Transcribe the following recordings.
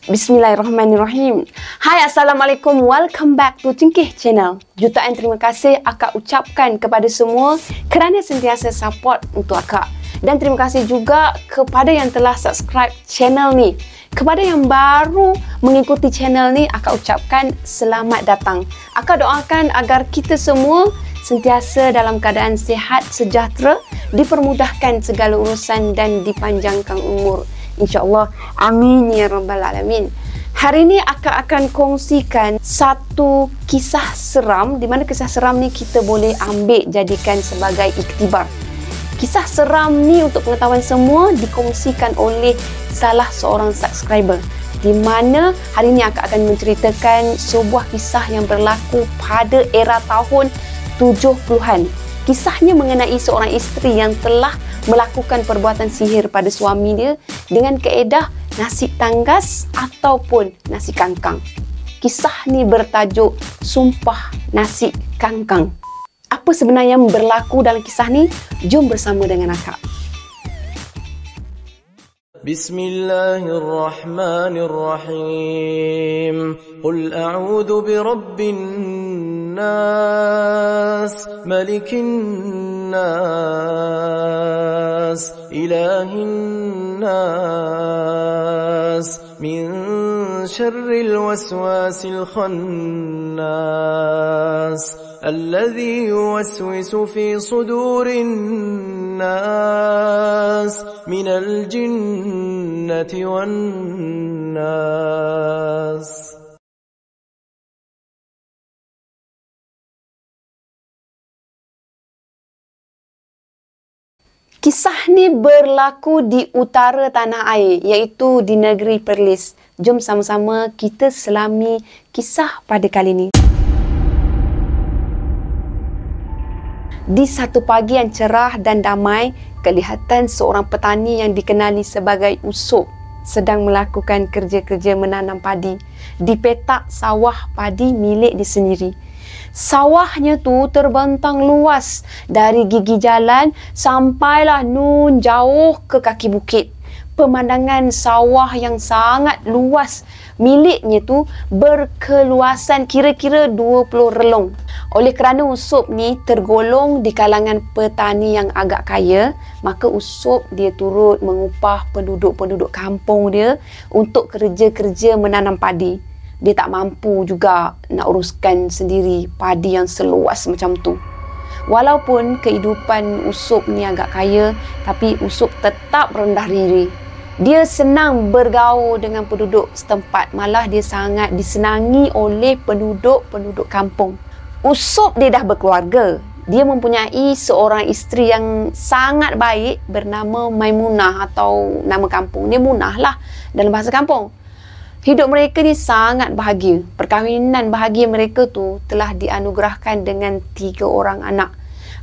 Bismillahirrahmanirrahim. Hai, Assalamualaikum. Welcome back to Cengkeh Channel. Jutaan terima kasih akak ucapkan kepada semua kerana sentiasa support untuk akak. Dan terima kasih juga kepada yang telah subscribe channel ni. Kepada yang baru mengikuti channel ni, akak ucapkan selamat datang. Akak doakan agar kita semua sentiasa dalam keadaan sihat, sejahtera, dipermudahkan segala urusan dan dipanjangkan umur. InsyaAllah. Amin ya Rabbal Alamin. Hari ini akak akan kongsikan satu kisah seram, di mana kisah seram ni kita boleh ambil jadikan sebagai iktibar. Kisah seram ni untuk pengetahuan semua dikongsikan oleh salah seorang subscriber, di mana hari ini akak akan menceritakan sebuah kisah yang berlaku pada era tahun 70-an. Kisahnya mengenai seorang isteri yang telah melakukan perbuatan sihir pada suami dia dengan kaedah nasi tanggas ataupun nasi kangkang. Kisah ni bertajuk Sumpah Nasi Kangkang. Apa sebenarnya yang berlaku dalam kisah ni? Jom bersama dengan akak. Bismillahirrahmanirrahim. Qul a'udhu birabbin nas, malikin nas, ilahin nas, min syarril waswasil khannas, الذي يوسوس في صدور الناس من الجنة والناس. Kisah ni berlaku di utara tanah air, iaitu di negeri Perlis. Jom sama-sama kita selami kisah pada kali ini. Di satu pagi yang cerah dan damai, kelihatan seorang petani yang dikenali sebagai Usop sedang melakukan kerja-kerja menanam padi di petak sawah padi milik dia sendiri. Sawahnya tu terbentang luas dari gigi jalan sampailah nun jauh ke kaki bukit. Pemandangan sawah yang sangat luas miliknya tu berkeluasan kira-kira 20 relong. Oleh kerana Usop ni tergolong di kalangan petani yang agak kaya, maka Usop dia turut mengupah penduduk-penduduk kampung dia untuk kerja-kerja menanam padi. Dia tak mampu juga nak uruskan sendiri padi yang seluas macam tu. Walaupun kehidupan Usop ni agak kaya, tapi Usop tetap rendah diri. Dia senang bergaul dengan penduduk setempat, malah dia sangat disenangi oleh penduduk-penduduk kampung. Usop dia dah berkeluarga. Dia mempunyai seorang isteri yang sangat baik bernama Maimunah, atau nama kampung dia Munah lah dalam bahasa kampung. Hidup mereka ni sangat bahagia. Perkahwinan bahagia mereka tu telah dianugerahkan dengan 3 orang anak.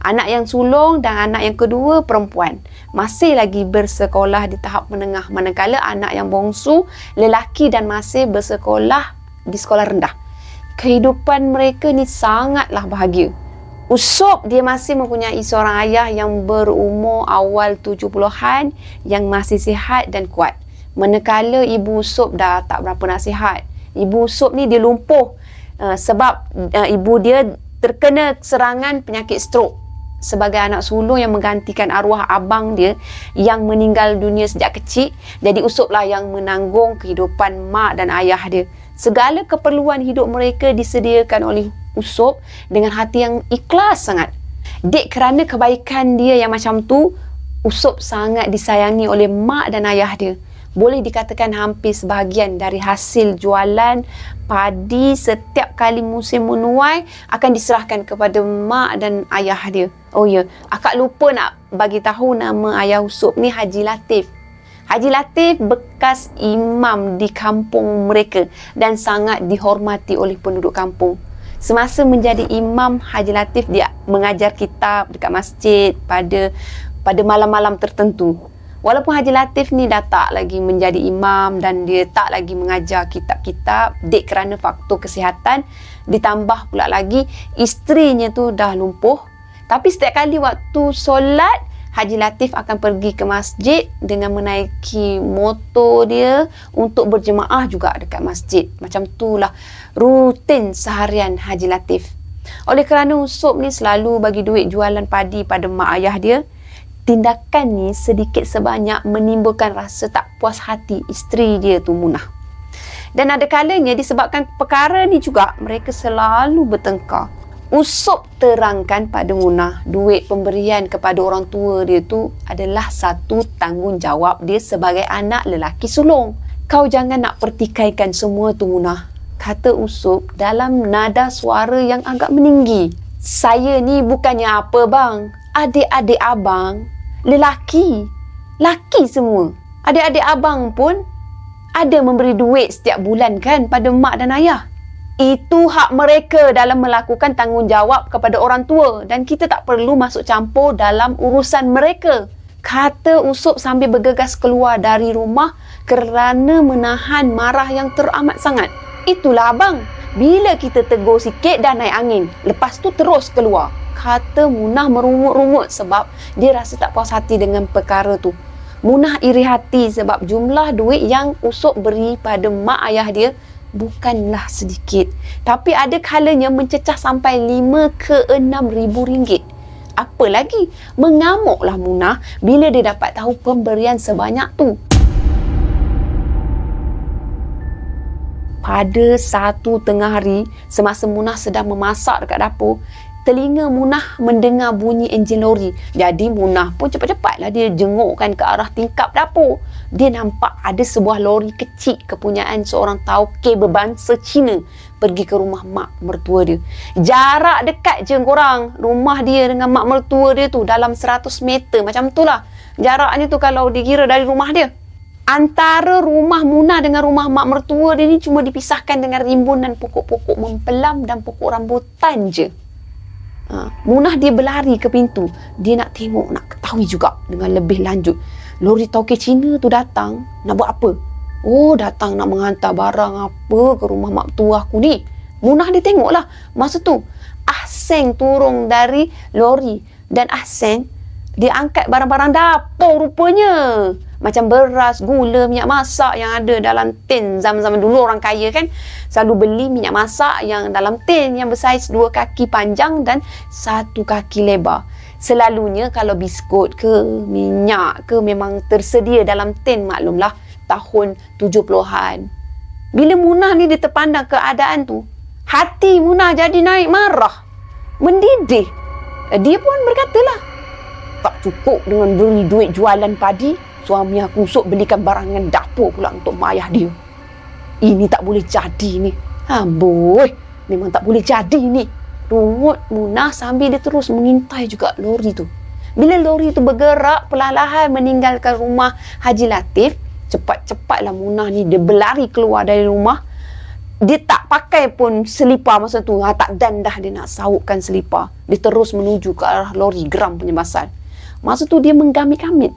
Anak yang sulung dan anak yang kedua perempuan. Masih lagi bersekolah di tahap menengah, manakala anak yang bongsu lelaki dan masih bersekolah di sekolah rendah. Kehidupan mereka ni sangatlah bahagia. Usop dia masih mempunyai seorang ayah yang berumur awal 70-an yang masih sihat dan kuat. Manakala ibu Usop dah tak berapa nak sihat. Ibu Usop ni dia lumpuh sebab ibu dia terkena serangan penyakit strok. Sebagai anak sulung yang menggantikan arwah abang dia yang meninggal dunia sejak kecil, jadi Usop lah yang menanggung kehidupan mak dan ayah dia. Segala keperluan hidup mereka disediakan oleh Usop dengan hati yang ikhlas sangat. Dek kerana kebaikan dia yang macam tu, Usop sangat disayangi oleh mak dan ayah dia. Boleh dikatakan hampir sebahagian dari hasil jualan padi setiap kali musim menuai akan diserahkan kepada mak dan ayah dia. Oh ya, akak lupa nak bagi tahu nama ayah Usop ni Haji Latif. Haji Latif bekas imam di kampung mereka dan sangat dihormati oleh penduduk kampung. Semasa menjadi imam, Haji Latif dia mengajar kitab dekat masjid pada malam-malam tertentu. Walaupun Haji Latif ni dah tak lagi menjadi imam dan dia tak lagi mengajar kitab-kitab, dek kerana faktor kesihatan, ditambah pula lagi isterinya tu dah lumpuh. Tapi setiap kali waktu solat, Haji Latif akan pergi ke masjid dengan menaiki motor dia untuk berjemaah juga dekat masjid. Macam itulah rutin seharian Haji Latif. Oleh kerana Usop ni selalu bagi duit jualan padi pada mak ayah dia, tindakan ni sedikit sebanyak menimbulkan rasa tak puas hati isteri dia tu Munah. Dan ada kalanya disebabkan perkara ni juga mereka selalu bertengkar. Usop terangkan pada Munah duit pemberian kepada orang tua dia tu adalah satu tanggungjawab dia sebagai anak lelaki sulung. Kau jangan nak pertikaikan semua tu Munah, kata Usop dalam nada suara yang agak meninggi. Saya ni bukannya apa bang, adik-adik abang lelaki, laki semua. Adik-adik abang pun ada memberi duit setiap bulan kan pada mak dan ayah. Itu hak mereka dalam melakukan tanggungjawab kepada orang tua dan kita tak perlu masuk campur dalam urusan mereka, kata Usop sambil bergegas keluar dari rumah kerana menahan marah yang teramat sangat. Itulah abang, bila kita tegur sikit dah naik angin, lepas tu terus keluar, kata Munah merungut-rungut sebab dia rasa tak puas hati dengan perkara tu. Munah iri hati sebab jumlah duit yang Usop beri pada mak ayah dia bukanlah sedikit, tapi ada kalanya mencecah sampai 5 ke 6 ribu ringgit. Apa lagi, mengamuklah Munah bila dia dapat tahu pemberian sebanyak tu. Pada satu tengah hari, semasa Munah sedang memasak dekat dapur, telinga Munah mendengar bunyi enjin lori. Jadi Munah pun cepat-cepatlah dia jengukkan ke arah tingkap dapur. Dia nampak ada sebuah lori kecil kepunyaan seorang tauke berbangsa Cina pergi ke rumah mak mertua dia. Jarak dekat je korang, rumah dia dengan mak mertua dia tu dalam 100 meter macam tu lah. Jaraknya tu kalau dikira dari rumah dia. Antara rumah Munah dengan rumah mak mertua dia ni cuma dipisahkan dengan rimbunan pokok-pokok mempelam dan pokok rambutan je. Munah dia berlari ke pintu. Dia nak tengok, nak ketahui juga dengan lebih lanjut. Lori tauke Cina tu datang nak buat apa? Oh, datang nak menghantar barang apa ke rumah mak tua aku ni. Munah dia tengoklah. Masa tu Ahseng turun dari lori dan Ahseng dia angkat barang-barang dapur rupanya. Macam beras, gula, minyak masak yang ada dalam tin. Zaman-zaman dulu orang kaya kan selalu beli minyak masak yang dalam tin yang bersaiz 2 kaki panjang dan 1 kaki lebar. Selalunya kalau biskut ke minyak ke memang tersedia dalam tin, maklumlah tahun 70-an. Bila Munah ni dia terpandang keadaan tu, hati Munah jadi naik marah, mendidih. Dia pun berkatalah, tak cukup dengan beri duit jualan padi, suami aku Usop belikan barangan dapur pula untuk mak ayah dia. Ini tak boleh jadi ni. Amboi, memang tak boleh jadi ni. Rungut Munah sambil dia terus mengintai juga lori tu. Bila lori tu bergerak perlahan-lahan meninggalkan rumah Haji Latif, cepat-cepatlah Munah ni dia berlari keluar dari rumah. Dia tak pakai pun selipar masa tu. Tak dan dah dia nak sautkan selipar. Dia terus menuju ke arah lori geram penyebasan. Masa tu dia menggamit-gamit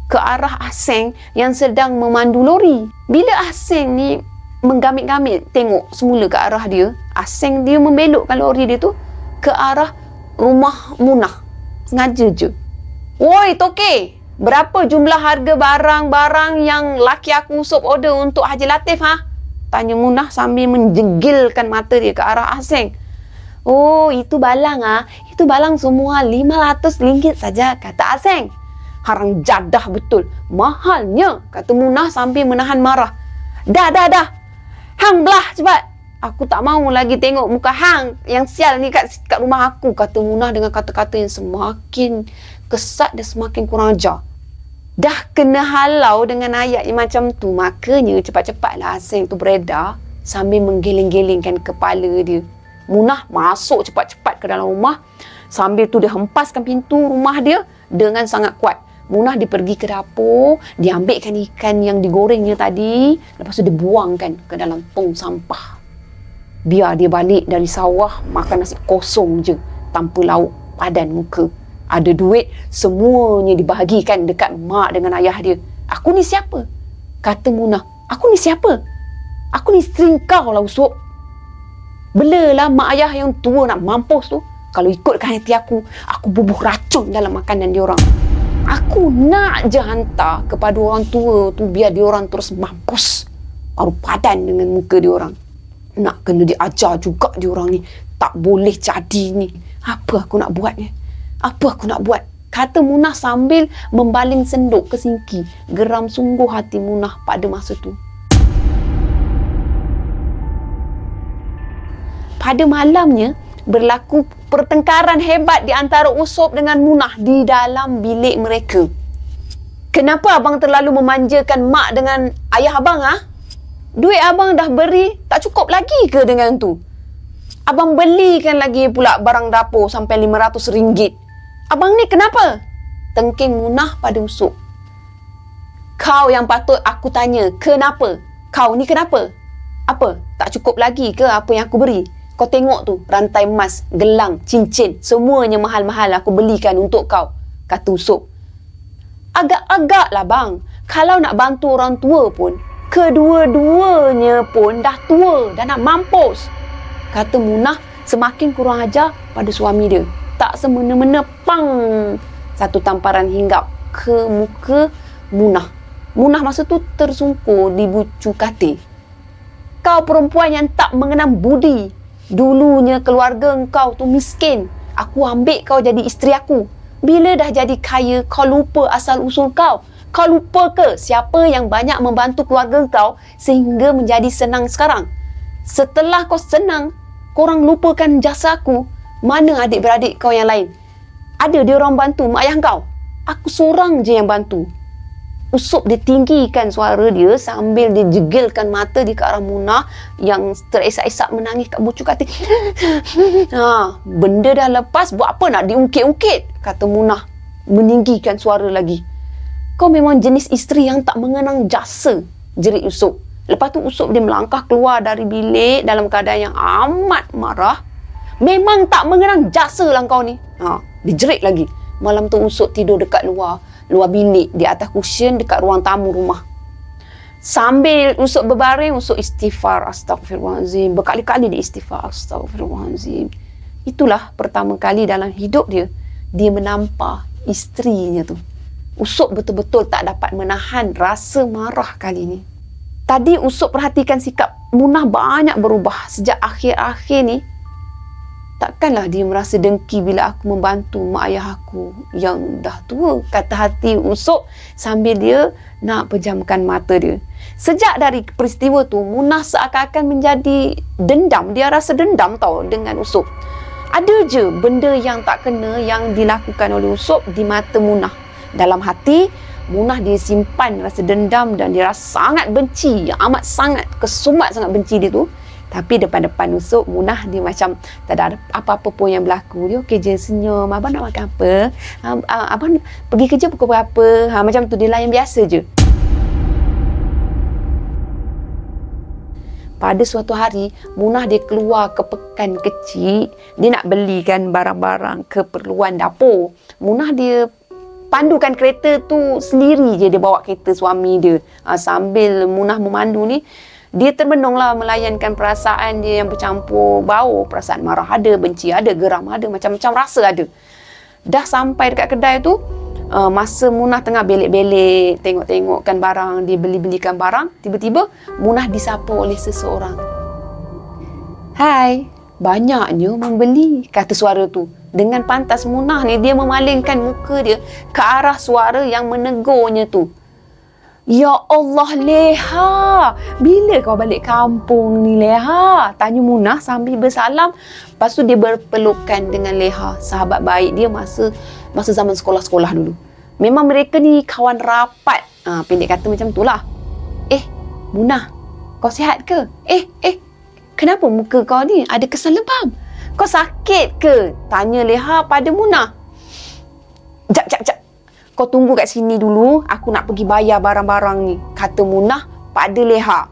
ke arah Ahseng yang sedang memandu lori. Bila Ahseng ni menggamit-gamit tengok semula ke arah dia, Ahseng dia membelokkan lori dia tu ke arah rumah Munah. Sengaja je. Woi toke, berapa jumlah harga barang-barang yang laki aku Usop order untuk Haji Latif ha? Tanya Munah sambil menjegilkan mata dia ke arah Ahseng. Oh, itu balang ah. Itu balang semua RM500 saja, kata Ahseng. Harang jadah betul. Mahalnya, kata Munah sambil menahan marah. Dah. Hang belah cepat. Aku tak mahu lagi tengok muka hang yang sial ni kat rumah aku, kata Munah dengan kata-kata yang semakin kesat dan semakin kurang ajar. Dah kena halau dengan ayat yang macam tu, makanya cepat-cepatlah Ahseng tu beredar sambil menggeleng-gelengkan kepala dia. Munah masuk cepat-cepat ke dalam rumah. Sambil tu dia hempaskan pintu rumah dia dengan sangat kuat. Munah dia pergi ke dapur, dia ambilkan ikan yang digorengnya tadi, lepas tu dia buangkan ke dalam tong sampah. Biar dia balik dari sawah makan nasi kosong je, tanpa lauk padan muka. Ada duit, semuanya dibahagikan dekat mak dengan ayah dia. Aku ni siapa? Kata Munah. Aku ni siapa? Aku ni isteri kau lah Usop. Belalah mak ayah yang tua nak mampus tu. Kalau ikutkan hati aku bubuh racun dalam makanan diorang. Aku nak je hantar kepada orang tua tu biar dia orang terus mampus. Baru padan dengan muka dia orang. Nak kena diajar juga dia orang ni. Tak boleh jadi ni. Apa aku nak buat ni? Apa aku nak buat? Kata Munah sambil membaling senduk ke sinki. Geram sungguh hati Munah pada masa tu. Pada malamnya, berlaku pertengkaran hebat di antara Usop dengan Munah di dalam bilik mereka. Kenapa abang terlalu memanjakan mak dengan ayah abang, ha? Duit abang dah beri, tak cukup lagi ke dengan tu? Abang belikan lagi pula barang dapur sampai RM500. Abang ni kenapa? Tengking Munah pada Usop. Kau yang patut aku tanya, kenapa? Kau ni kenapa? Apa? Tak cukup lagi ke apa yang aku beri? Kau tengok tu, rantai emas, gelang, cincin, semuanya mahal-mahal aku belikan untuk kau, kata Usop. Agak-agak lah bang, kalau nak bantu orang tua pun, kedua-duanya pun dah tua, dah nak mampus, kata Munah semakin kurang ajar pada suami dia. Tak semena-mena, pang, satu tamparan hinggap ke muka Munah. Munah masa tu tersungkur di bucu katil. Kau perempuan yang tak mengenal budi. Dulunya keluarga engkau tu miskin. Aku ambil kau jadi isteri aku. Bila dah jadi kaya, kau lupa asal usul kau. Kau lupa ke siapa yang banyak membantu keluarga engkau sehingga menjadi senang sekarang? Setelah kau senang, korang lupakan jasa aku. Mana adik-beradik kau yang lain? Ada dia orang bantu mak ayah kau? Aku seorang je yang bantu. Usop dia tinggikan suara dia sambil dia jegelkan mata di ke arah Munah yang teresak-esak menangis kat bucu katil. Benda dah lepas, buat apa nak diungkit-ungkit? Kata Munah meninggikan suara lagi. Kau memang jenis isteri yang tak mengenang jasa, jerit Usop. Lepas tu Usop dia melangkah keluar dari bilik dalam keadaan yang amat marah. Memang tak mengenang jasa lah kau ni. Dia jerit lagi. Malam tu Usop tidur dekat luar bilik, di atas kusyen dekat ruang tamu rumah. Sambil Usop berbaring, Usop istighfar, astagfirullahalazim. Berkali-kali dia istighfar, astagfirullahalazim. Itulah pertama kali dalam hidup dia menampar isterinya tu. Usop betul-betul tak dapat menahan rasa marah kali ni. Tadi Usop perhatikan sikap Munah banyak berubah sejak akhir-akhir ni. Takkanlah dia merasa dengki bila aku membantu mak ayah aku yang dah tua, kata hati Usop sambil dia nak pejamkan mata dia. Sejak dari peristiwa tu, Munah seakan-akan menjadi dendam. Dia rasa dendam tau dengan Usop. Ada je benda yang tak kena yang dilakukan oleh Usop di mata Munah. Dalam hati, Munah dia simpan rasa dendam dan dia rasa sangat benci, yang amat sangat, kesumat sangat benci dia tu. Tapi depan-depan Usop, Munah dia macam tak ada apa-apa pun yang berlaku. Dia okey je, senyum. Abang nak makan apa? Abang pergi kerja pukul berapa? Macam tu, dia layan biasa je. Pada suatu hari, Munah dia keluar ke pekan kecil. Dia nak belikan barang-barang keperluan dapur. Munah dia pandukan kereta tu sendiri je. Dia bawa kereta suami dia. Sambil Munah memandu ni, dia termenunglah melayankan perasaan dia yang bercampur bau. Perasaan marah ada, benci ada, geram ada, macam-macam rasa ada. Dah sampai dekat kedai tu, masa Munah tengah belik-belik, tengok-tengokkan barang, dia beli-belikan barang, tiba-tiba Munah disapa oleh seseorang. Hai, banyaknya membeli, kata suara tu. Dengan pantas Munah ni, dia memalingkan muka dia ke arah suara yang menegurnya tu. Ya Allah, Leha, bila kau balik kampung ni, Leha? Tanya Munah sambil bersalam. Lepas tu dia berpelukan dengan Leha, sahabat baik dia masa zaman sekolah-sekolah dulu. Memang mereka ni kawan rapat. Pendek kata macam tu lah. Munah, kau sihat ke? Kenapa muka kau ni ada kesan lebam? Kau sakit ke? Tanya Leha pada Munah. Jap. Kau tunggu kat sini dulu, aku nak pergi bayar barang-barang ni, kata Munah pada Leha.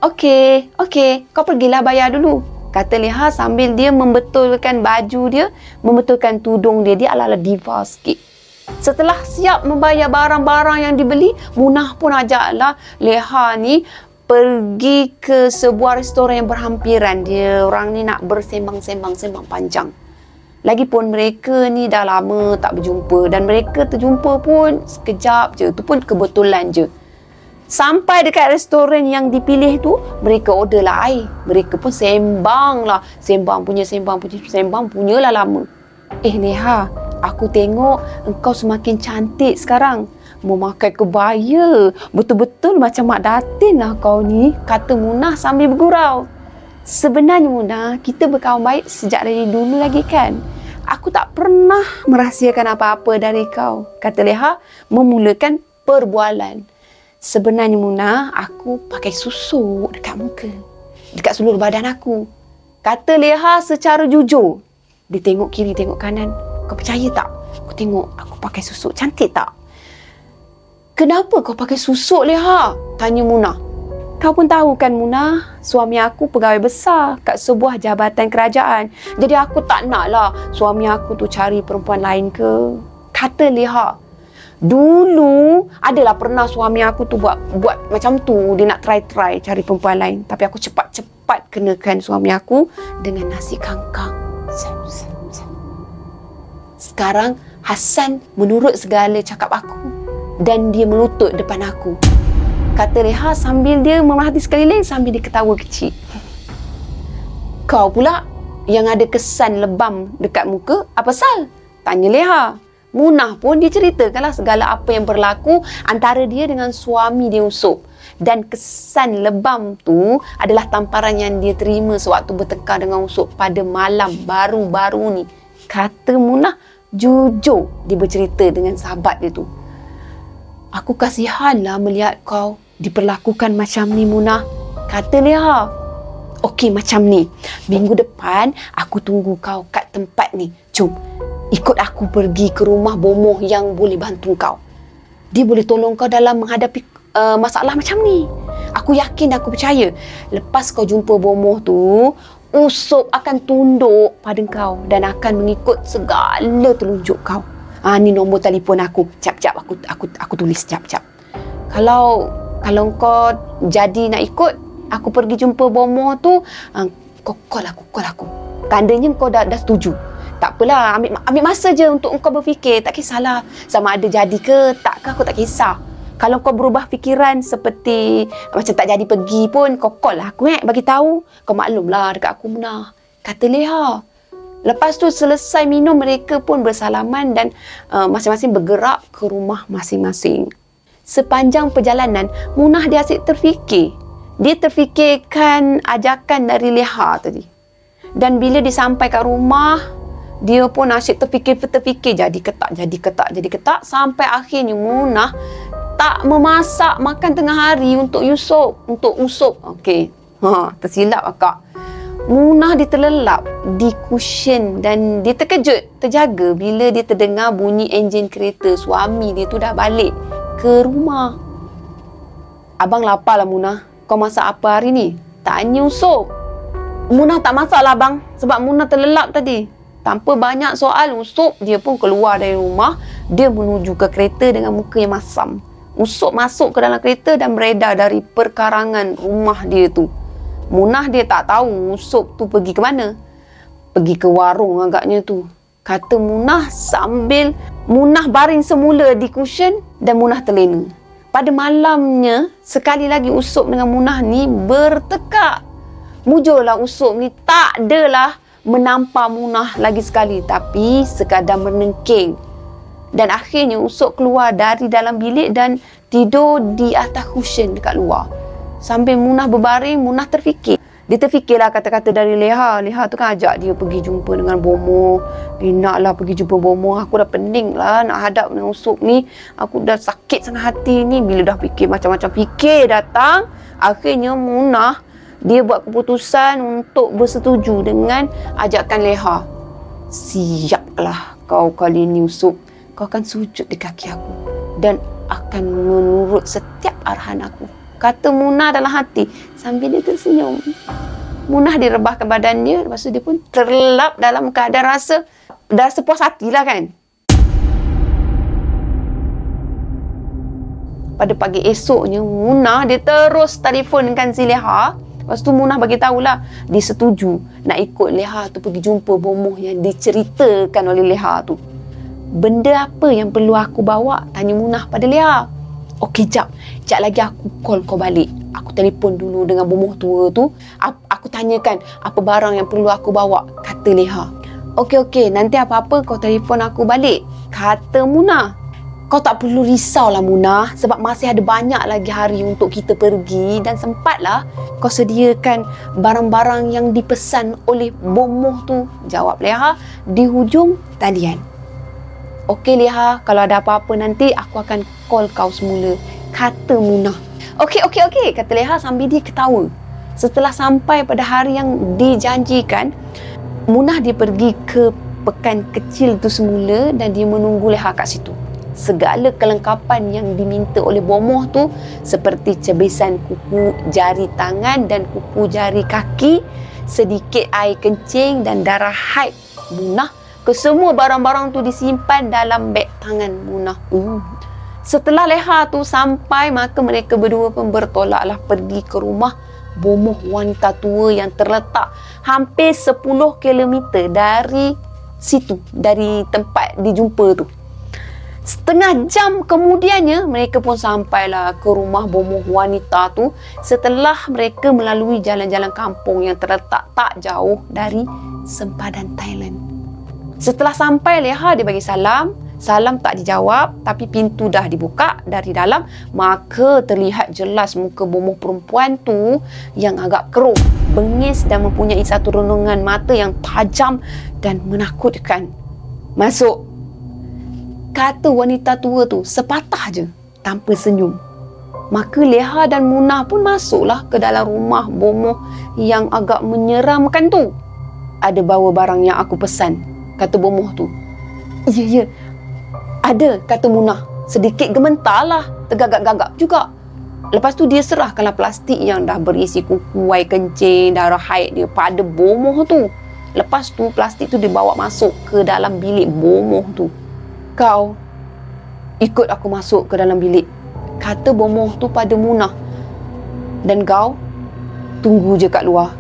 Okey, kau pergilah bayar dulu, kata Leha sambil dia membetulkan baju dia, membetulkan tudung dia. Dia ala-ala diva sikit. Setelah siap membayar barang-barang yang dibeli, Munah pun ajaklah Leha ni pergi ke sebuah restoran yang berhampiran. Dia orang ni nak bersembang-sembang panjang. Lagipun mereka ni dah lama tak berjumpa dan mereka terjumpa pun sekejap je. Tu pun kebetulan je. Sampai dekat restoran yang dipilih tu, mereka order lah air. Mereka pun sembang lah. Sembang punyalah lama. Leha, aku tengok engkau semakin cantik sekarang. Memakai kebaya. Betul-betul macam Mak Datin lah kau ni, kata Munah sambil bergurau. Sebenarnya Munah, kita berkawan baik sejak dari dulu lagi kan. Aku tak pernah merahsiakan apa-apa dari kau, kata Leha memulakan perbualan. Sebenarnya Munah, aku pakai susuk dekat muka, dekat seluruh badan aku, kata Leha secara jujur. Dia tengok kiri, tengok kanan. Kau percaya tak? Aku tengok aku pakai susuk, cantik tak? Kenapa kau pakai susuk Leha? Tanya Munah. Kau pun tahu kan Munah, suami aku pegawai besar kat sebuah jabatan kerajaan. Jadi aku tak naklah suami aku tu cari perempuan lain ke, kata Leha. Dulu adalah pernah suami aku tu buat macam tu. Dia nak try cari perempuan lain. Tapi aku cepat-cepat kenakan suami aku dengan nasi kangkang. Sekarang Hasan menurut segala cakap aku dan dia melutut depan aku, kata Leha sambil dia memerhati sekeliling sambil dia ketawa kecil. Kau pula yang ada kesan lebam dekat muka, apa sal? Tanya Leha. Munah pun dia ceritakanlah segala apa yang berlaku antara dia dengan suami dia Usop. Dan kesan lebam tu adalah tamparan yang dia terima sewaktu bertengkar dengan Usop pada malam baru-baru ni. Kata Munah jujur dia bercerita dengan sahabat dia tu. Aku kasihanlah melihat kau diperlakukan macam ni Munah, kata Leha. Okey macam ni, minggu depan aku tunggu kau kat tempat ni. Jom, ikut aku pergi ke rumah bomoh yang boleh bantu kau. Dia boleh tolong kau dalam menghadapi masalah macam ni. Aku yakin dan aku percaya lepas kau jumpa bomoh tu, Usop akan tunduk pada kau dan akan mengikut segala telunjuk kau. Ni nombor telefon aku. Jap aku tulis jap. Kalau kau jadi nak ikut aku pergi jumpa bomoh tu, kau call aku. Tandanya kau dah setuju. Tak apalah, ambil masa je untuk kau berfikir. Tak kisahlah sama ada jadi ke tak ke, aku tak kisah. Kalau kau berubah fikiran seperti macam tak jadi pergi pun, kau call lah aku bagi tahu. Kau maklumlah dekat aku Munah, kata Leha. Lepas tu selesai minum, mereka pun bersalaman dan masing-masing bergerak ke rumah masing-masing. Sepanjang perjalanan, Munah dia asyik terfikir. Dia terfikirkan ajakan dari Leha tadi. Dan bila dia sampai kat rumah, dia pun asyik terfikir jadi ketak. Sampai akhirnya Munah tak memasak makan tengah hari untuk Usop. Okey. Tersilap akak. Munah dia terlelap di kusyen dan dia terjaga bila dia terdengar bunyi enjin kereta suami dia tu dah balik ke rumah. Abang lapar lah Munah. Kau masak apa hari ni? Tanya Usop. Munah tak masak lah abang sebab Munah terlelap tadi. Tanpa banyak soal, Usop dia pun keluar dari rumah. Dia menuju ke kereta dengan muka yang masam. Usop masuk ke dalam kereta dan beredar dari perkarangan rumah dia tu. Munah dia tak tahu Usop tu pergi ke mana. Pergi ke warung agaknya tu, kata Munah sambil Munah baring semula di kusyen dan Munah terlena. Pada malamnya, sekali lagi Usop dengan Munah ni bertekak. Mujurlah Usop ni tak adalah menampar Munah lagi sekali, tapi sekadar menengking. Dan akhirnya Usop keluar dari dalam bilik dan tidur di atas kusyen dekat luar. Sambil Munah berbaring, Munah terfikir. Dia terfikirlah kata-kata dari Leha. Leha tu kan ajak dia pergi jumpa dengan bomoh. Dia naklah pergi jumpa bomoh. Aku dah pening lah nak hadap dengan Usop ni. Aku dah sakit sangat hati ni. Bila dah fikir macam-macam fikir datang, akhirnya Munah dia buat keputusan untuk bersetuju dengan ajakan Leha. Siaplah kau kali ni Usop. Kau akan sujud di kaki aku dan akan menurut setiap arahan aku, kata Munah dalam hati sambil dia tersenyum. Munah direbahkan badan dia. Lepas tu dia pun terlelap dalam keadaan rasa puas hati lah kan. Pada pagi esoknya, Munah dia terus telefonkan si Leha Lepas tu Munah bagi tahulah dia setuju nak ikut Leha tu pergi jumpa bomoh yang diceritakan oleh Leha tu. Benda apa yang perlu aku bawa? Tanya Munah pada Leha. Okey, jap lagi aku call kau balik. Aku telefon dulu dengan bomoh tua tu. Aku tanyakan apa barang yang perlu aku bawa, kata Leha. Okey, nanti apa-apa kau telefon aku balik, kata Munah. Kau tak perlu risaulah Munah, sebab masih ada banyak lagi hari untuk kita pergi dan sempatlah kau sediakan barang-barang yang dipesan oleh bomoh tu, jawab Leha di hujung talian. Okey Leha, kalau ada apa-apa nanti aku akan call kau semula, kata Munah. Okey, kata Leha sambil dia ketawa. Setelah sampai pada hari yang dijanjikan, Munah dia pergi ke pekan kecil tu semula dan dia menunggu Leha kat situ. Segala kelengkapan yang diminta oleh bomoh tu seperti cebisan kuku jari tangan dan kuku jari kaki, sedikit air kencing dan darah haid Munah, kesemua barang-barang tu disimpan dalam beg tangan Munah. Setelah Leha tu sampai, maka mereka berdua pun bertolaklah pergi ke rumah bomoh wanita tua yang terletak hampir 10 kilometer dari situ, dari tempat dijumpa tu. Setengah jam kemudiannya mereka pun sampailah ke rumah bomoh wanita tu setelah mereka melalui jalan-jalan kampung yang terletak tak jauh dari sempadan Thailand. Setelah sampai, Leha dia bagi salam. Salam tak dijawab, tapi pintu dah dibuka dari dalam. Maka terlihat jelas muka bomoh perempuan tu yang agak keruh, bengis dan mempunyai satu renungan mata yang tajam dan menakutkan. Masuk, kata wanita tua tu sepatah je tanpa senyum. Maka Leha dan Munah pun masuklah ke dalam rumah bomoh yang agak menyeramkan tu. Ada bawa barang yang aku pesan, kata bomoh tu. Ya, ada, kata Munah. Sedikit gementarlah, tergagap-gagap juga. Lepas tu dia serahkanlah plastik yang dah berisi kuku, air kencing, darah haid dia pada bomoh tu. Lepas tu plastik tu dibawa masuk ke dalam bilik bomoh tu. Kau ikut aku masuk ke dalam bilik, kata bomoh tu pada Munah. Dan kau tunggu je kat luar,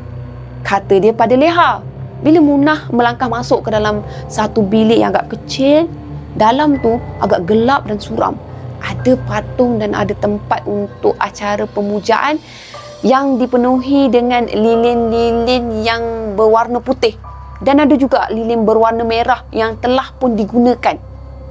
kata dia pada Leha. Bila Munah melangkah masuk ke dalam satu bilik yang agak kecil, dalam tu agak gelap dan suram. Ada patung dan ada tempat untuk acara pemujaan yang dipenuhi dengan lilin-lilin yang berwarna putih. Dan ada juga lilin berwarna merah yang telah pun digunakan.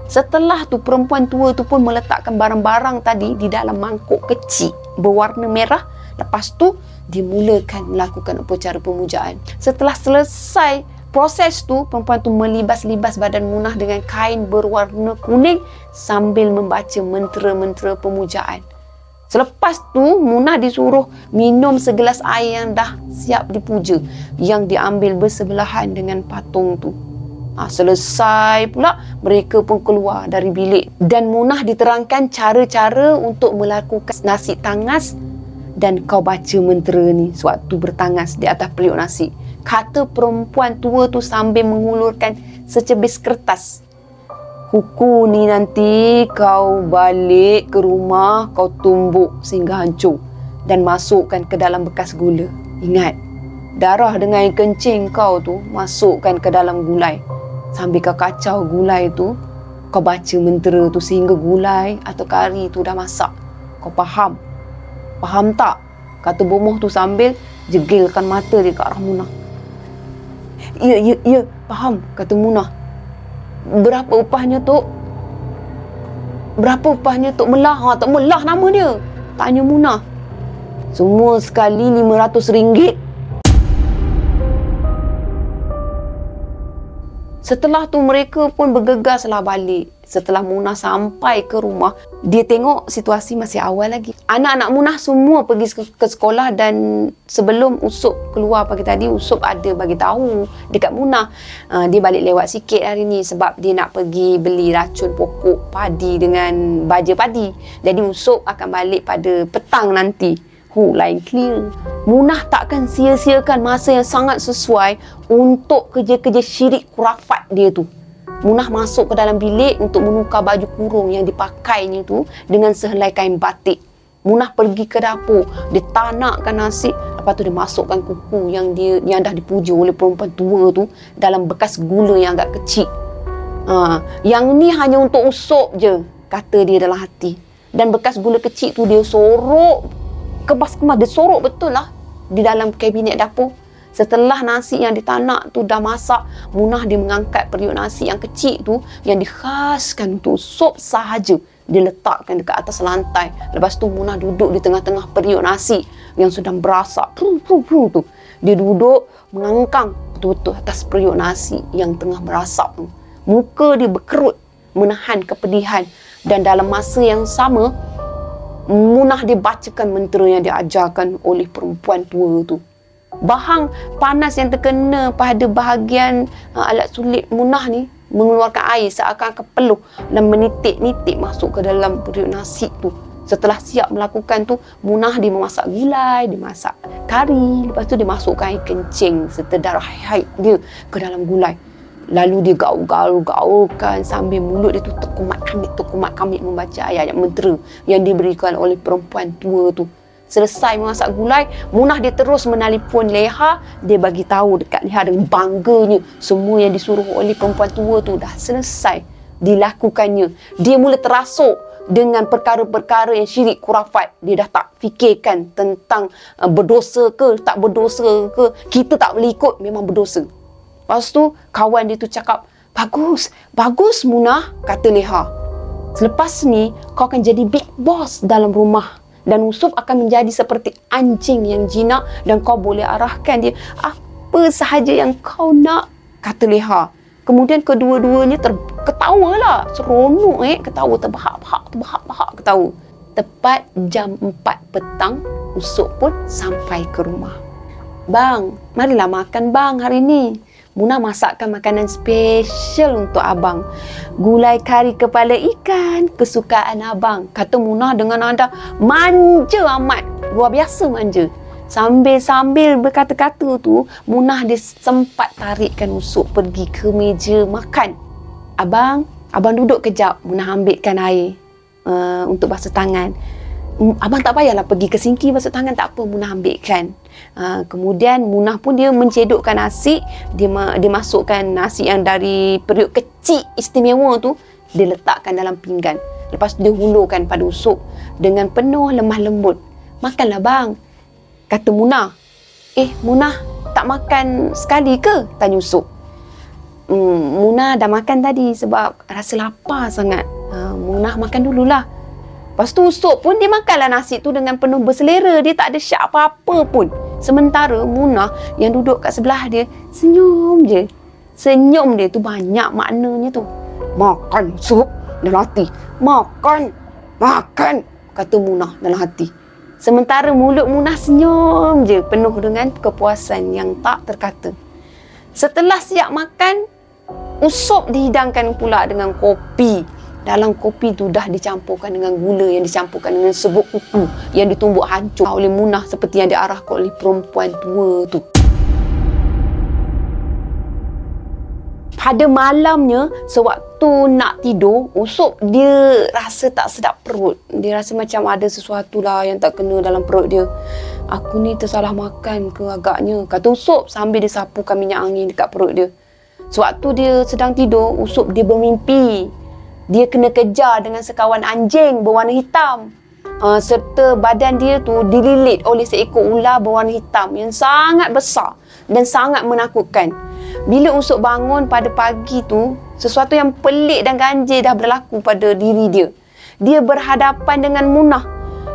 Setelah tu perempuan tua tu pun meletakkan barang-barang tadi di dalam mangkuk kecil berwarna merah. Lepas tu dia mulakan melakukan upacara pemujaan. Setelah selesai proses tu, perempuan tu melibas-libas badan Munah dengan kain berwarna kuning sambil membaca mentera-mentera pemujaan. Selepas tu, Munah disuruh minum segelas air yang dah siap dipuja, yang diambil bersebelahan dengan patung tu. Selesai pula, mereka pun keluar dari bilik dan Munah diterangkan cara-cara untuk melakukan nasi tangas. Dan kau baca mentera ni sewaktu bertangas di atas periuk nasi, kata perempuan tua tu sambil mengulurkan secebis kertas. Kuku ni nanti kau balik ke rumah, kau tumbuk sehingga hancur dan masukkan ke dalam bekas gula. Ingat, darah dengan air kencing kau tu masukkan ke dalam gulai. Sambil kau kacau gulai tu, kau baca mentera tu sehingga gulai atau kari tu dah masak. Kau faham? Faham tak? Kata bomoh tu sambil jegilkan mata dia ke arah Munah. Ya, faham, kata Munah. Berapa upahnya, Tok? Berapa upahnya, Tok Melah? Tok Melah nama dia, tanya Munah. Semua sekali RM500. Setelah tu mereka pun bergegaslah balik. Setelah Munah sampai ke rumah, dia tengok situasi masih awal lagi. Anak-anak Munah semua pergi ke sekolah dan sebelum Usop keluar pagi tadi, Usop ada bagi tahu dekat Munah. Dia balik lewat sikit hari ni sebab dia nak pergi beli racun pokok padi dengan baja padi. Jadi Usop akan balik pada petang nanti. Lain clear. Munah takkan sia-siakan masa yang sangat sesuai untuk kerja-kerja syirik kurafat dia tu. Munah masuk ke dalam bilik untuk menukar baju kurung yang dipakainya tu dengan sehelai kain batik. Munah pergi ke dapur, dia tanakkan nasi. Lepas tu dia masukkan kuku yang dah dipuja oleh perempuan tua tu dalam bekas gula yang agak kecil. Yang ni hanya untuk Usop je, kata dia dalam hati. Dan bekas gula kecil tu dia sorok kebas-kemas, dia sorok betul lah di dalam kabinet dapur. Setelah nasi yang ditanak tu dah masak, Munah dia mengangkat periuk nasi yang kecil tu yang dikhaskan untuk Usop sahaja. Dia letakkan dekat atas lantai. Lepas tu Munah duduk di tengah-tengah periuk nasi yang sedang berasak. Tu. Dia duduk mengangkang betul-betul atas periuk nasi yang tengah berasak tu. Muka dia berkerut, menahan kepedihan. Dan dalam masa yang sama, Munah dia bacakan mentera yang diajarkan oleh perempuan tua tu. Bahang panas yang terkena pada bahagian alat sulit Munah ni mengeluarkan air seakan-akan peluh dan menitik-nitik masuk ke dalam periuk nasi tu. Setelah siap melakukan tu, Munah dia memasak gulai, dia masak kari, lepas tu dia masukkan air kencing serta darah haid dia ke dalam gulai. Lalu dia gaul-gaulkan sambil mulut dia tu tekumat kamit membaca ayat-ayat mentera yang diberikan oleh perempuan tua tu. Selesai memasak gulai, Munah dia terus menelpon Leha. Dia bagi tahu dekat Leha dengan bangganya semua yang disuruh oleh perempuan tua tu dah selesai dilakukannya. Dia mula terasuk dengan perkara-perkara yang syirik kurafat. Dia dah tak fikirkan tentang berdosa ke tak berdosa ke. Kita tak boleh ikut, memang berdosa. Lepas tu kawan dia tu cakap, Bagus Munah, kata Leha. Selepas ni kau akan jadi big boss dalam rumah. Dan Usop akan menjadi seperti anjing yang jinak dan kau boleh arahkan dia apa sahaja yang kau nak, kata Leha. Kemudian kedua-duanya ketawa lah. Seronok ketawa, terbahak-bahak ketawa. Tepat jam 4 petang, Usop pun sampai ke rumah. Bang, marilah makan bang hari ni. Munah masakkan makanan special untuk abang. Gulai kari kepala ikan, kesukaan abang, kata Munah dengan nada manja amat. Luar biasa manja. Sambil berkata-kata tu, Munah dia sempat tarikkan Usop pergi ke meja makan. Abang duduk kejap. Munah ambilkan air untuk basuh tangan. Abang tak payahlah pergi ke sinki basuh tangan, tak apa, Munah ambilkan. Kemudian Munah pun dia mencedokkan nasi. Dia masukkan nasi yang dari periuk kecil istimewa tu, dia letakkan dalam pinggan. Lepas tu dia hulurkan pada Usop dengan penuh lemah lembut. Makanlah bang, kata Munah. Munah tak makan sekali ke? Tanya Usop. Munah dah makan tadi sebab rasa lapar sangat. Munah makan dululah. Lepas tu Usop pun dia makanlah nasi tu dengan penuh berselera. Dia tak ada syak apa-apa pun. Sementara Munah yang duduk kat sebelah dia senyum je. Senyum dia tu banyak maknanya tu. Makan Usop dalam hati. Makan, kata Munah dalam hati. Sementara mulut Munah senyum je, penuh dengan kepuasan yang tak terkata. Setelah siap makan, Usop dihidangkan pula dengan kopi. Dalam kopi tu dah dicampurkan dengan gula yang dicampurkan dengan serbuk kuku yang ditumbuk hancur oleh Munah seperti yang diarahkan oleh perempuan tua tu. Pada malamnya, sewaktu nak tidur, Usop dia rasa tak sedap perut. Dia rasa macam ada sesuatu lah yang tak kena dalam perut dia. Aku ni tersalah makan ke agaknya, kata Usop sambil dia sapukan minyak angin dekat perut dia. Sewaktu dia sedang tidur, Usop dia bermimpi. Dia kena kejar dengan sekawan anjing berwarna hitam. Serta badan dia tu dililit oleh seekor ular berwarna hitam yang sangat besar dan sangat menakutkan. Bila Usop bangun pada pagi tu, sesuatu yang pelik dan ganjil dah berlaku pada diri dia. Dia berhadapan dengan Munah.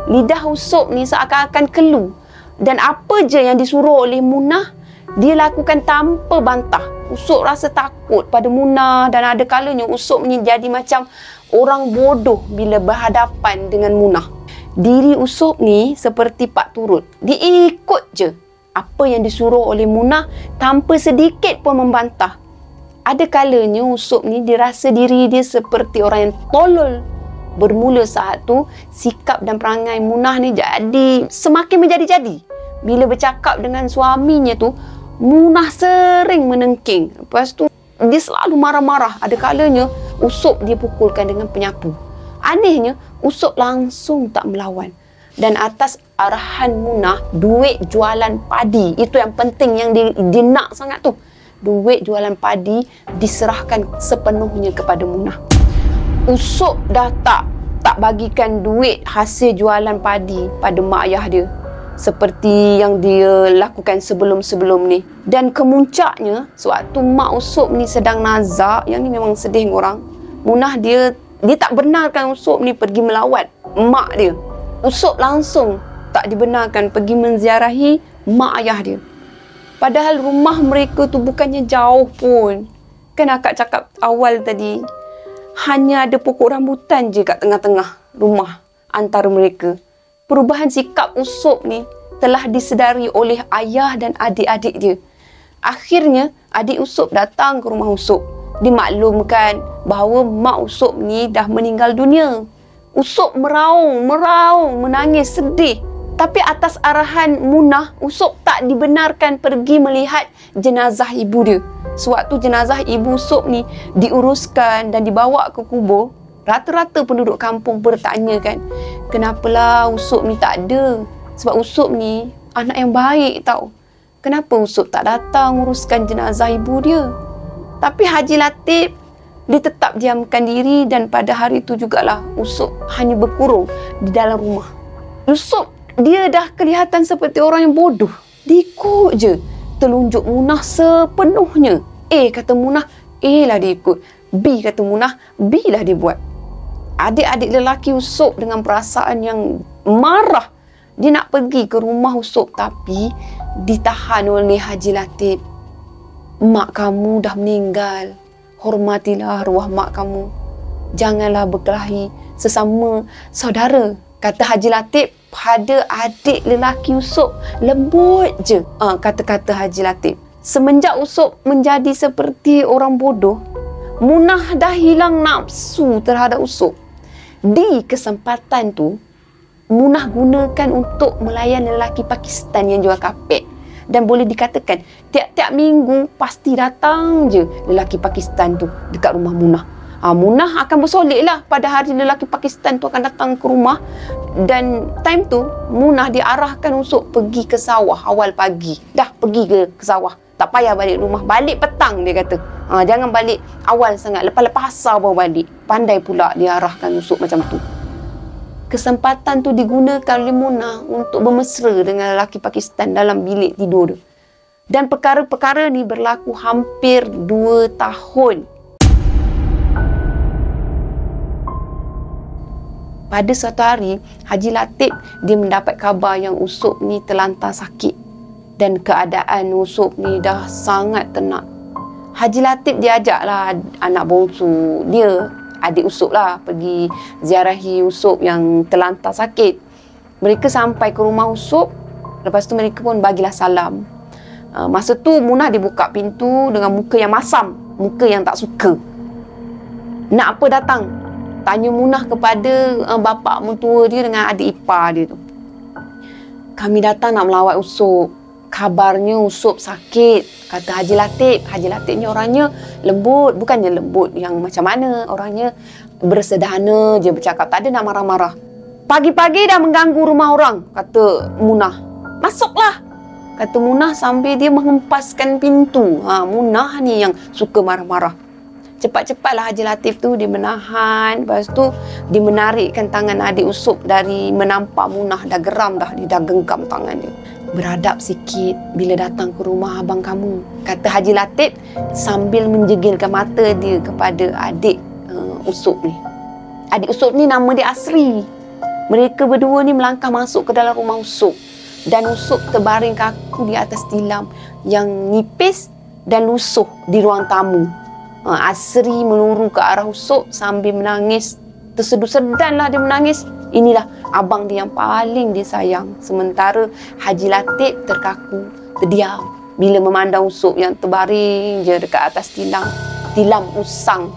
Lidah Usop ni seakan-akan kelu. Dan apa je yang disuruh oleh Munah, dia lakukan tanpa bantah. Usop rasa takut pada Munah dan ada kalanya Usop ni jadi macam orang bodoh bila berhadapan dengan Munah. Diri Usop ni seperti pak turut. Dia ikut je apa yang disuruh oleh Munah tanpa sedikit pun membantah. Ada kalanya Usop ni dirasa diri dia seperti orang yang tolol. Bermula saat tu, sikap dan perangai Munah ni semakin menjadi-jadi. Bila bercakap dengan suaminya tu, Munah sering menengking. Lepas tu dia selalu marah-marah. Ada kalanya Usop dia pukulkan dengan penyapu. Anehnya Usop langsung tak melawan. Dan atas arahan Munah, duit jualan padi, itu yang penting yang dia nak sangat tu. Duit jualan padi diserahkan sepenuhnya kepada Munah. Usop dah tak bagikan duit hasil jualan padi pada mak ayah dia, seperti yang dia lakukan sebelum-sebelum ni. Dan kemuncaknya, sewaktu mak Usop ni sedang nazak, yang ni memang sedih orang, Munah dia tak benarkan Usop ni pergi melawat mak dia. Usop langsung tak dibenarkan pergi menziarahi mak ayah dia. Padahal rumah mereka tu bukannya jauh pun. Kan akak cakap awal tadi, hanya ada pokok rambutan je kat tengah-tengah rumah antara mereka. Perubahan sikap Usop ni telah disedari oleh ayah dan adik-adik dia. Akhirnya, adik Usop datang ke rumah Usop. Dimaklumkan bahawa mak Usop ni dah meninggal dunia. Usop meraung, menangis, sedih. Tapi atas arahan Munah, Usop tak dibenarkan pergi melihat jenazah ibu dia. Sewaktu jenazah ibu Usop ni diuruskan dan dibawa ke kubur, rata-rata penduduk kampung bertanya kan, kenapalah Usop ni tak ada? Sebab Usop ni anak yang baik tau. Kenapa Usop tak datang uruskan jenazah ibu dia? Tapi Haji Latif, dia tetap diamkan diri, dan pada hari itu jugalah Usop hanya berkurung di dalam rumah. Usop, dia dah kelihatan seperti orang yang bodoh. Dia ikut je telunjuk Munah sepenuhnya. A kata Munah, A lah dia ikut. B kata Munah, B lah dia buat. Adik-adik lelaki Usop dengan perasaan yang marah, dia nak pergi ke rumah Usop, tapi ditahan oleh Haji Latif. Mak kamu dah meninggal. Hormatilah arwah mak kamu. Janganlah berkelahi sesama saudara, kata Haji Latif pada adik lelaki Usop. Lembut je kata-kata Haji Latif. Semenjak Usop menjadi seperti orang bodoh, Munah dah hilang nafsu terhadap Usop. Di kesempatan tu, Munah gunakan untuk melayan lelaki Pakistan yang jual kapet. Dan boleh dikatakan tiap-tiap minggu pasti datang je lelaki Pakistan tu dekat rumah Munah. Munah akan bersolek lah pada hari lelaki Pakistan tu akan datang ke rumah. Dan time tu Munah diarahkan untuk pergi ke sawah awal pagi. Dah pergi ke sawah, tak payah balik rumah, balik petang dia kata. Jangan balik awal sangat, lepas-lepas asar baru balik. Pandai pula diarahkan usuk macam tu. Kesempatan tu digunakan oleh Munah untuk bermesra dengan lelaki Pakistan dalam bilik tidur dia. Dan perkara-perkara ni berlaku hampir 2 tahun. Pada suatu hari, Haji Latif dia mendapat khabar yang Usop ni terlantar sakit. Dan keadaan Usop ni dah sangat tenat. Haji Latif dia ajaklah anak bongsu dia, adik Usop lah, pergi ziarahi Usop yang terlantar sakit. Mereka sampai ke rumah Usop. Lepas tu mereka pun bagilah salam. Masa tu Munah dia buka pintu dengan muka yang masam, muka yang tak suka. Nak apa datang? Tanya Munah kepada bapa mentua dia dengan adik ipar dia tu. Kami datang nak melawat Usop. Kabarnya Usop sakit, kata Haji Latif. Haji Latif ni orangnya lembut, bukannya lembut yang macam mana, orangnya bersederhana je bercakap, tak ada nak marah-marah. Pagi-pagi dah mengganggu rumah orang, kata Munah. Masuklah, kata Munah sambil dia menghempaskan pintu. Munah ni yang suka marah-marah. Cepat-cepatlah Haji Latif tu dia menahan. Lepas tu dia menarikkan tangan adik Usop dari menampak Munah dah geram dah. Dia dah genggam tangan dia. Beradab sikit bila datang ke rumah abang kamu, kata Haji Latif sambil menjegilkan mata dia kepada adik Usop ni. Adik Usop ni nama dia Asri. Mereka berdua ni melangkah masuk ke dalam rumah Usop. Dan Usop terbaring kaku di atas tilam yang nipis dan lusuh di ruang tamu. Asri meluru ke arah Usop sambil menangis. Tersedu-sedan lah dia menangis. Inilah abang dia yang paling dia sayang. Sementara Haji Latif terkaku, terdiam bila memandang Usop yang terbaring je dekat atas tilam usang.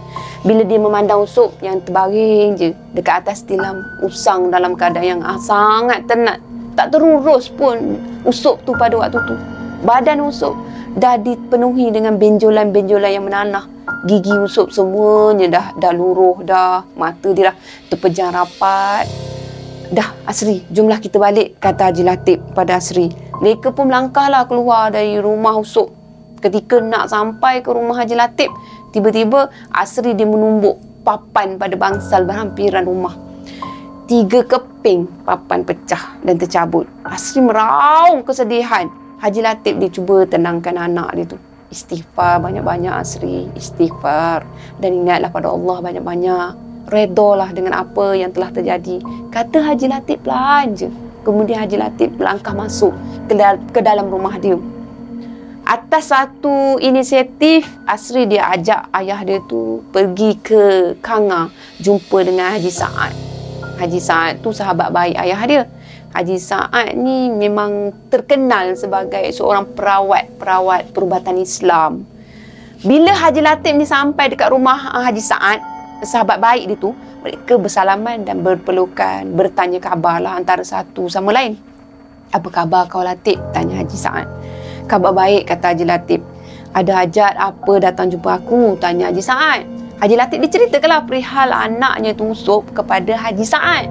Bila dia memandang Usop yang terbaring je dekat atas tilam usang dalam keadaan yang sangat tenat. Tak terurus pun Usop tu pada waktu tu. Badan Usop dah dipenuhi dengan benjolan-benjolan yang menanah. Gigi Usop semuanya dah luruh dah. Mata dia dah terpejam rapat. Dah Asri, jomlah kita balik, kata Haji Latif pada Asri. Mereka pun melangkahlah keluar dari rumah Usop. Ketika nak sampai ke rumah Haji Latif, tiba-tiba Asri dia menumbuk papan pada bangsal berhampiran rumah. 3 keping papan pecah dan tercabut. Asri meraung kesedihan. Haji Latif dia cuba tenangkan anak dia tu. Istighfar banyak-banyak Asri, istighfar. Dan ingatlah pada Allah banyak-banyak. Redolah dengan apa yang telah terjadi. Kata Haji Latif pelan je. Kemudian Haji Latif melangkah masuk ke dalam rumah dia. Atas satu inisiatif, Asri dia ajak ayah dia tu pergi ke Kanga jumpa dengan Haji Saad. Haji Saad tu sahabat baik ayah dia. Haji Saad ni memang terkenal sebagai seorang perawat perubatan Islam. Bila Haji Latif ni sampai dekat rumah Haji Saad, sahabat baik dia tu, mereka bersalaman dan berpelukan, bertanya khabar lah antara satu sama lain. Apa khabar kau Latif? Tanya Haji Saad. Khabar baik, kata Haji Latif. Ada hajat apa datang jumpa aku? Tanya Haji Saad. Haji Latif diceritakanlah perihal anaknya tu Usop kepada Haji Saad.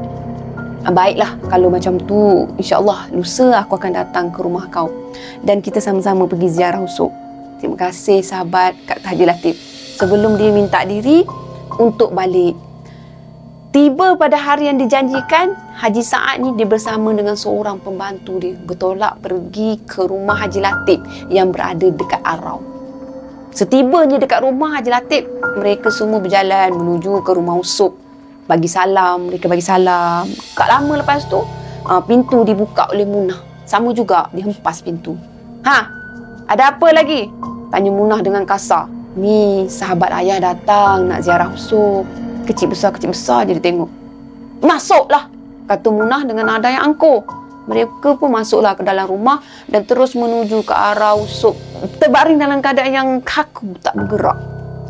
Baiklah, kalau macam tu, insyaAllah lusa aku akan datang ke rumah kau dan kita sama-sama pergi ziarah Usop. Terima kasih sahabat, kata Haji Latif. Sebelum dia minta diri untuk balik. Tiba pada hari yang dijanjikan, Haji Saad ni dia bersama dengan seorang pembantu dia bertolak pergi ke rumah Haji Latif yang berada dekat Arau. Setibanya dekat rumah Haji Latif, mereka semua berjalan menuju ke rumah Usop. Mereka bagi salam. Tak lama lepas tu, pintu dibuka oleh Munah. Sama juga, dihempas pintu. Ada apa lagi? Tanya Munah dengan kasar. Ni sahabat ayah datang nak ziarah Usop. Kecil besar je dia tengok. Masuklah, kata Munah dengan nada yang angkuh. Mereka pun masuklah ke dalam rumah dan terus menuju ke arah Usop. Terbaring dalam keadaan yang kaku, tak bergerak.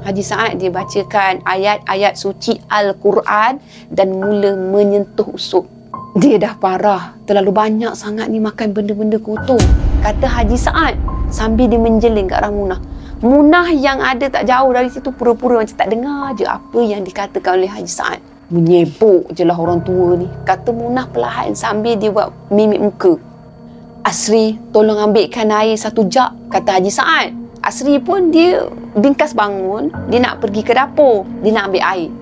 Haji Saad dia bacakan ayat-ayat suci Al-Quran dan mula menyentuh Usop. Dia dah parah, terlalu banyak sangat ni makan benda-benda kotor, kata Haji Saad sambil dia menjeling ke arah Munah. Munah yang ada tak jauh dari situ pura-pura macam tak dengar je apa yang dikatakan oleh Haji Saad. Menyebuk je lah orang tua ni, kata Munah perlahan sambil dia buat mimik muka. Asri, tolong ambilkan air 1 jug, kata Haji Saad. Asri pun dia bingkas bangun, dia nak pergi ke dapur, dia nak ambil air.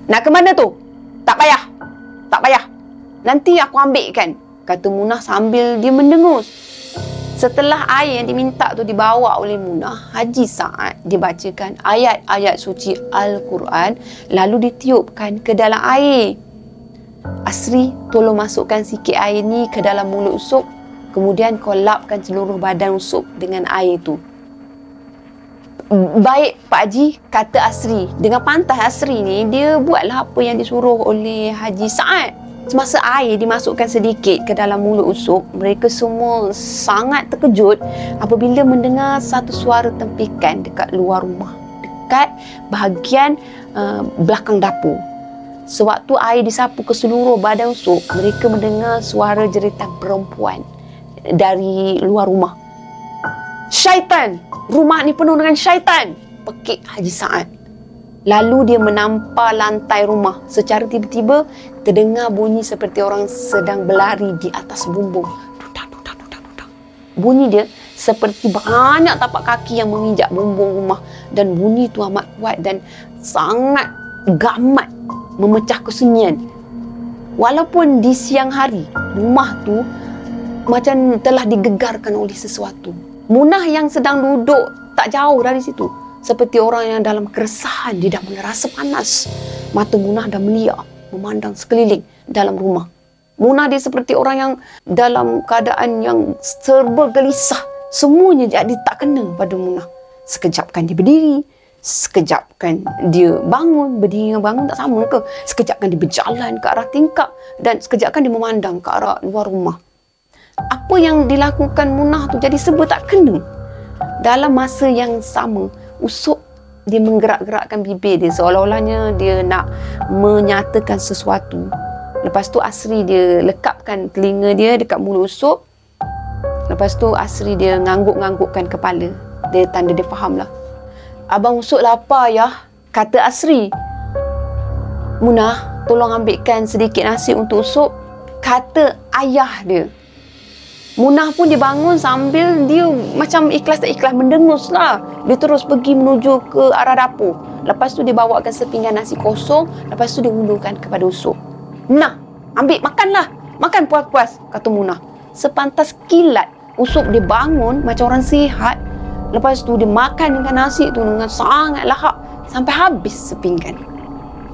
Nak ke mana tu? Tak payah. Nanti aku ambilkan, kata Munah sambil dia mendengus. Setelah air yang diminta tu dibawa oleh Munah, Haji Saad dibacakan ayat-ayat suci Al-Quran lalu ditiupkan ke dalam air. Asri, tolong masukkan sikit air ni ke dalam mulut Usop, kemudian kau lapkan seluruh badan Usop dengan air tu. Baik Pak Haji, kata Asri. Dengan pantas Asri ni, dia buatlah apa yang disuruh oleh Haji Saad. Semasa air dimasukkan sedikit ke dalam mulut Usop, mereka semua sangat terkejut apabila mendengar satu suara tempikan dekat luar rumah, dekat bahagian belakang dapur. Sewaktu air disapu ke seluruh badan Usop, mereka mendengar suara jeritan perempuan dari luar rumah. Syaitan! Rumah ni penuh dengan syaitan! Pekik Haji Saad. Lalu dia menampar lantai rumah. Secara tiba-tiba terdengar bunyi seperti orang sedang berlari di atas bumbung. Dudak. Bunyi dia seperti banyak tapak kaki yang menginjak bumbung rumah. Dan bunyi tu amat kuat dan sangat gamat, memecah kesunyian. Walaupun di siang hari, rumah tu macam telah digegarkan oleh sesuatu. Munah yang sedang duduk tak jauh dari situ, seperti orang yang dalam keresahan, dia dah mula rasa panas. Mata Munah dah meliak memandang sekeliling dalam rumah. Munah dia seperti orang yang dalam keadaan yang serba gelisah. Semuanya jadi tak kena pada Munah. Sekejap kan dia berdiri, sekejap kan dia bangun. Berdiri dengan bangun tak sama ke? Sekejap kan dia berjalan ke arah tingkap dan sekejap kan dia memandang ke arah luar rumah. Apa yang dilakukan Munah tu jadi serba tak kena. Dalam masa yang sama, Usop dia menggerak-gerakkan bibir dia seolah-olahnya dia nak menyatakan sesuatu. Lepas tu Asri dia lekapkan telinga dia dekat mulut Usop. Lepas tu Asri dia ngangguk-nganggukkan kepala. Dia tanda dia faham lah. Abang Usop lapar ya, kata Asri. Munah, tolong ambilkan sedikit nasi untuk sup, kata ayah dia. Munah pun dia bangun sambil dia macam ikhlas tak ikhlas mendengus lah. Dia terus pergi menuju ke arah dapur. Lepas tu dia bawakan sepinggan nasi kosong. Lepas tu dia hulurkan kepada Usop. Nah, ambil makanlah. Makan puas-puas, kata Munah. Sepantas kilat Usop dia bangun macam orang sihat. Lepas tu dia makan dengan nasi tu dengan sangat lahap sampai habis sepinggan.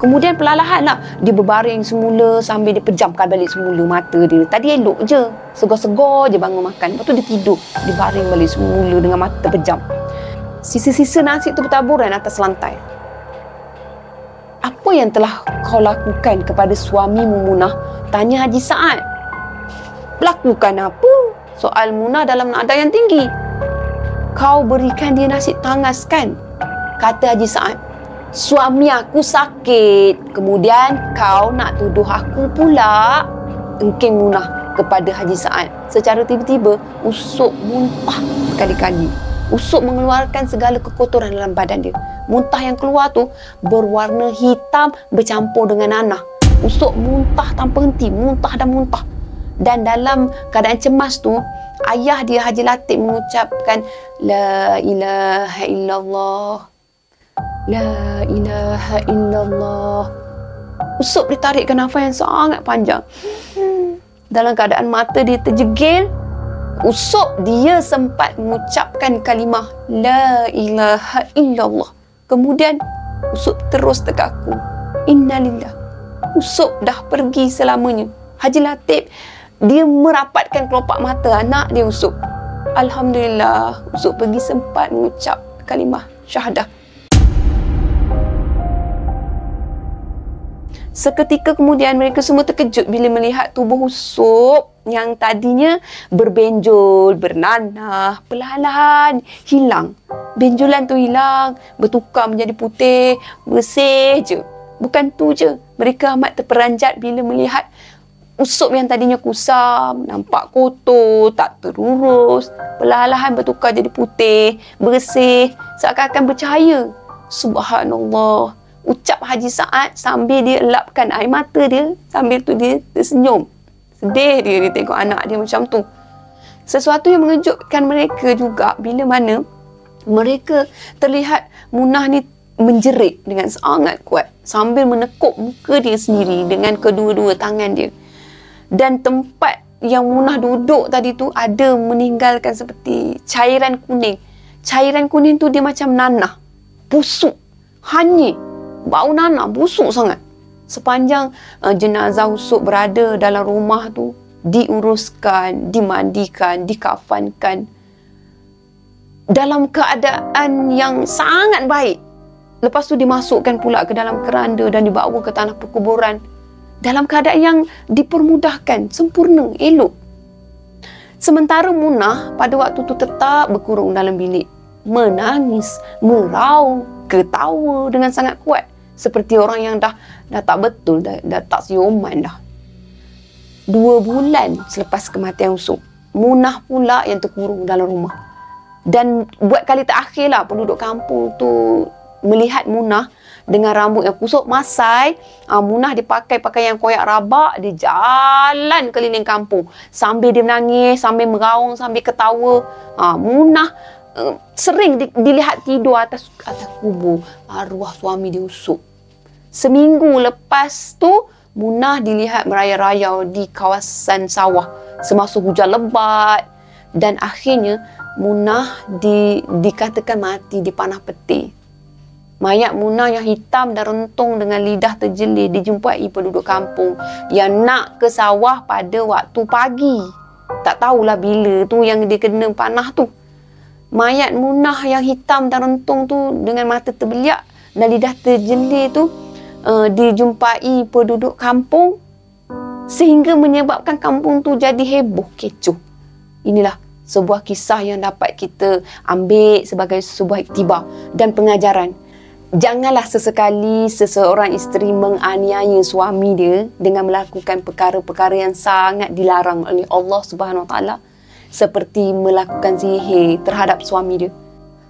Kemudian perlahan lah dia berbaring semula sambil dia pejamkan balik semula mata dia. Tadi elok je, segar-segar je bangun makan. Lepas tu dia tidur, dia baring balik semula dengan mata pejam. Sisa-sisa nasi tu bertaburan atas lantai. Apa yang telah kau lakukan kepada suamimu, Munah? Tanya Haji Saad. Lakukan apa? Soal Munah dalam nada yang tinggi. Kau berikan dia nasi tangas kan? Kata Haji Saad. Suami aku sakit. Kemudian kau nak tuduh aku pula. Engking Munah kepada Haji Saad. Secara tiba-tiba Usop muntah berkali-kali. Usop mengeluarkan segala kekotoran dalam badan dia. Muntah yang keluar tu berwarna hitam bercampur dengan nanah. Usop muntah tanpa henti, muntah dan muntah. Dan dalam keadaan cemas tu, ayah dia Haji Latif mengucapkan La ilaha illallah, La ilaha illallah. Usop ditarikkan nafas yang sangat panjang. Dalam keadaan mata dia terjegil, Usop dia sempat mengucapkan kalimah La ilaha illallah. Kemudian Usop terus terkaku. Innalillah. Usop dah pergi selamanya. Haji Latif dia merapatkan kelopak mata anak dia Usop. Alhamdulillah, Usop pergi sempat mengucap kalimah syahadah. Seketika kemudian mereka semua terkejut bila melihat tubuh Usop yang tadinya berbenjol, bernanah, perlahan-lahan hilang. Benjolan tu hilang, bertukar menjadi putih, bersih je. Bukan tu je, mereka amat terperanjat bila melihat Usop yang tadinya kusam, nampak kotor, tak terurus, perlahan-lahan bertukar jadi putih, bersih, seakan-akan bercahaya. Subhanallah. Ucap Haji Saad sambil dia elapkan air mata dia. Sambil tu dia tersenyum. Sedih dia tengok anak dia macam tu. Sesuatu yang mengejutkan mereka juga bila mana mereka terlihat Munah ni menjerit dengan sangat kuat sambil menekuk muka dia sendiri dengan kedua-dua tangan dia. Dan tempat yang Munah duduk tadi tu ada meninggalkan seperti cairan kuning. Cairan kuning tu dia macam nanah, busuk, hanyut. Bau nanah busuk sangat. Sepanjang jenazah Usop berada dalam rumah tu, diuruskan, dimandikan, dikafankan dalam keadaan yang sangat baik. Lepas tu dimasukkan pula ke dalam keranda dan dibawa ke tanah perkuburan dalam keadaan yang dipermudahkan, sempurna, elok. Sementara Munah pada waktu tu tetap berkurung dalam bilik, menangis, meraung, ketawa dengan sangat kuat. Seperti orang yang dah tak betul, dah tak siuman dah. 2 bulan selepas kematian Usop, Munah pula yang terkurung dalam rumah. Dan buat kali terakhir lah penduduk kampung tu melihat Munah dengan rambut yang kusut masai. Munah dia pakai pakaian koyak rabak, dia jalan keliling kampung sambil dia menangis, sambil meraung, sambil ketawa. Munah sering dilihat tidur atas kubur arwah suami dia Usop. Seminggu lepas tu Munah dilihat merayau-rayau di kawasan sawah semasa hujan lebat. Dan akhirnya Munah dikatakan mati di panah peti. Mayat Munah yang hitam dan rentung dengan lidah terjelir dijumpai penduduk kampung yang nak ke sawah pada waktu pagi. Tak tahulah bila tu yang dia kena panah tu. Mayat Munah yang hitam dan rentung tu dengan mata terbeliak dan lidah terjelir tu dijumpai penduduk kampung sehingga menyebabkan kampung tu jadi heboh kecoh. Inilah sebuah kisah yang dapat kita ambil sebagai sebuah iktibar dan pengajaran. Janganlah sesekali seseorang isteri menganiaya suami dia dengan melakukan perkara-perkara yang sangat dilarang oleh Allah Subhanahu Wa Taala, seperti melakukan sihir terhadap suami dia.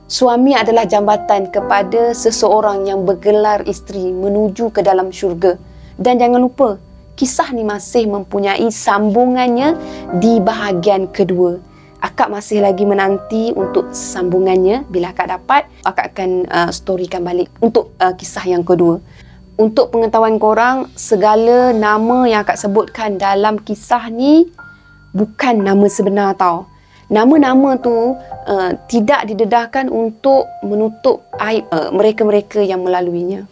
Suami adalah jambatan kepada seseorang yang bergelar isteri menuju ke dalam syurga. Dan jangan lupa, kisah ni masih mempunyai sambungannya di bahagian kedua. Akak masih lagi menanti untuk sambungannya. Bila akak dapat, akak akan storykan balik untuk kisah yang kedua. Untuk pengetahuan korang, segala nama yang akak sebutkan dalam kisah ni bukan nama sebenar tau. Nama-nama tu tidak didedahkan untuk menutup aib mereka-mereka yang melaluinya.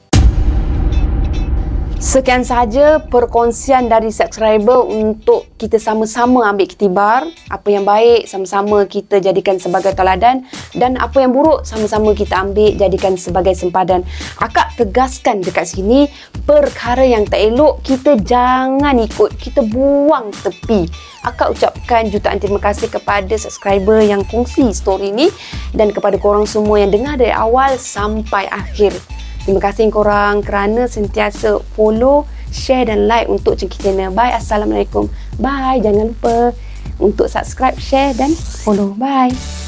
Sekian sahaja perkongsian dari subscriber untuk kita sama-sama ambil iktibar. Apa yang baik sama-sama kita jadikan sebagai teladan, dan apa yang buruk sama-sama kita ambil jadikan sebagai sempadan. Akak tegaskan dekat sini, perkara yang tak elok kita jangan ikut, kita buang tepi. Akak ucapkan jutaan terima kasih kepada subscriber yang kongsi story ni, dan kepada korang semua yang dengar dari awal sampai akhir. Terima kasih korang kerana sentiasa follow, share dan like untuk Cengkih Channel. Bye. Assalamualaikum. Bye. Jangan lupa untuk subscribe, share dan follow. Bye.